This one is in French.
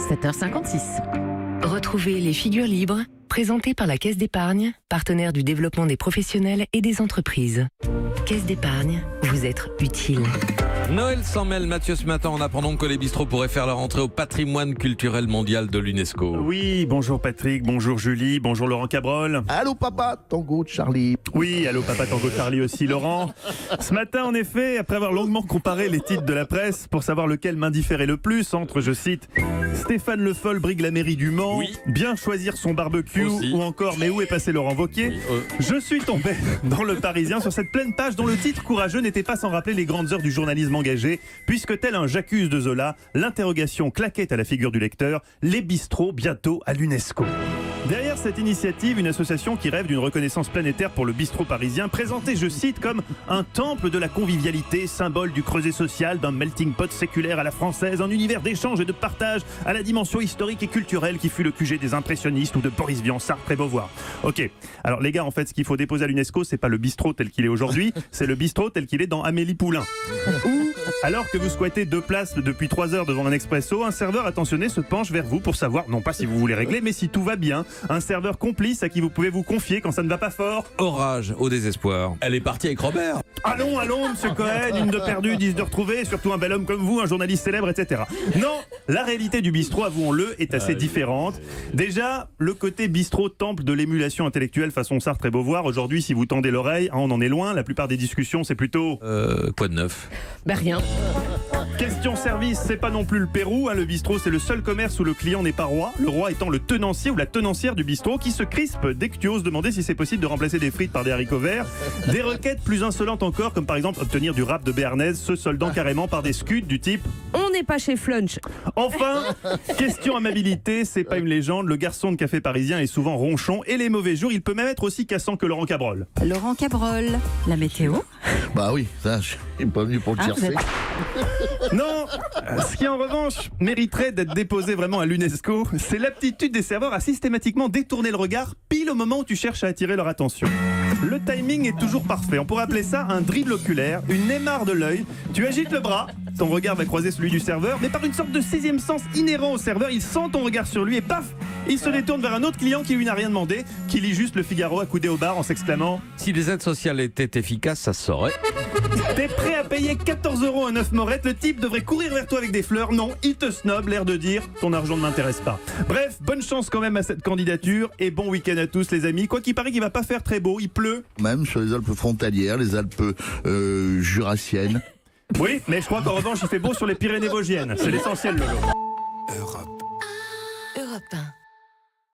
7h56. Retrouvez les figures libres, présentées par la Caisse d'épargne, partenaire du développement des professionnels et des entreprises. Caisse d'épargne, vous être utile. Noël s'en mêle, Mathieu, ce matin en apprenant que les bistrots pourraient faire leur entrée au patrimoine culturel mondial de l'UNESCO. Oui, bonjour Patrick, bonjour Julie, bonjour Laurent Cabrol. Allô papa, Tango Charlie. Oui, allô papa Tango Charlie aussi, Laurent. Ce matin, en effet, après avoir longuement comparé les titres de la presse pour savoir lequel m'indifférait le plus entre, je cite, Stéphane Le Foll brigue la mairie du Mans, Oui. bien choisir son barbecue, Aussi. ou encore mais où est passé Laurent Wauquiez, Oui, je suis tombé dans Le Parisien sur cette pleine page dont le titre courageux n'était pas sans rappeler les grandes heures du journalisme engagé, puisque tel un J'accuse de Zola, l'interrogation claquait à la figure du lecteur, les bistrots bientôt à l'UNESCO. Derrière cette initiative, une association qui rêve d'une reconnaissance planétaire pour le bistrot parisien, présenté, je cite, comme un temple de la convivialité, symbole du creuset social, d'un melting pot séculaire à la française, un univers d'échange et de partage à la dimension historique et culturelle qui fut le QG des impressionnistes ou de Boris Vian, Sartre et Beauvoir. Ok, alors les gars, en fait, ce qu'il faut déposer à l'UNESCO, c'est pas le bistrot tel qu'il est aujourd'hui, c'est le bistrot tel qu'il est dans Amélie Poulain. Ou, alors que vous squattez 2 places depuis 3 heures devant un expresso, un serveur attentionné se penche vers vous pour savoir, non pas si vous voulez régler, mais si tout va bien. Un serveur complice à qui vous pouvez vous confier quand ça ne va pas fort. Orage au désespoir. Elle est partie avec Robert. Allons, monsieur Cohen, une de perdue, 10 de retrouvée, surtout un bel homme comme vous, un journaliste célèbre, etc. Non, la réalité du bistrot, avouons-le, est assez différente. Déjà, le côté bistrot temple de l'émulation intellectuelle façon Sartre et Beauvoir. Aujourd'hui, si vous tendez l'oreille, on en est loin. La plupart des discussions, c'est plutôt... Quoi de neuf? Rien. Question service, c'est pas non plus le Pérou. Le bistrot, c'est le seul commerce où le client n'est pas roi. Le roi étant le tenancier ou la tenancière du bistrot qui se crispe dès que tu oses demander si c'est possible de remplacer des frites par des haricots verts. Des requêtes plus insolentes encore, comme par exemple obtenir du rap de béarnaise, se soldant carrément par des scuds du type On n'est pas chez Flunch. Enfin, question amabilité, c'est pas une légende. Le garçon de café parisien est souvent ronchon et les mauvais jours, il peut même être aussi cassant que Laurent Cabrol. Laurent Cabrol. La météo. Bah oui, ça, je suis pas venu pour le Ah, chercher. vous Non, ce qui en revanche mériterait d'être déposé vraiment à l'UNESCO, c'est l'aptitude des serveurs à systématiquement détourner le regard pile au moment où tu cherches à attirer leur attention. Le timing est toujours parfait, on pourrait appeler ça un dribble oculaire, une émarre de l'œil. Tu agites le bras, ton regard va croiser celui du serveur, mais par une sorte de 6e sens inhérent au serveur, il sent ton regard sur lui et paf, il se détourne vers un autre client qui lui n'a rien demandé, qui lit juste le Figaro accoudé au bar en s'exclamant « Si les aides sociales étaient efficaces, ça se saurait. T'es prêt à payer 14 € un œuf Morette, le type devrait courir vers toi avec des fleurs. Non, il te snob, l'air de dire ton argent ne m'intéresse pas. Bref, bonne chance quand même à cette candidature et bon week-end à tous les amis. Quoi qu'il paraît qu'il va pas faire très beau, il pleut. Même sur les Alpes frontalières, les Alpes jurassiennes. Oui, mais je crois qu'en revanche il fait beau sur les Pyrénées vosgiennes. C'est l'essentiel, Lolo. Europe 1.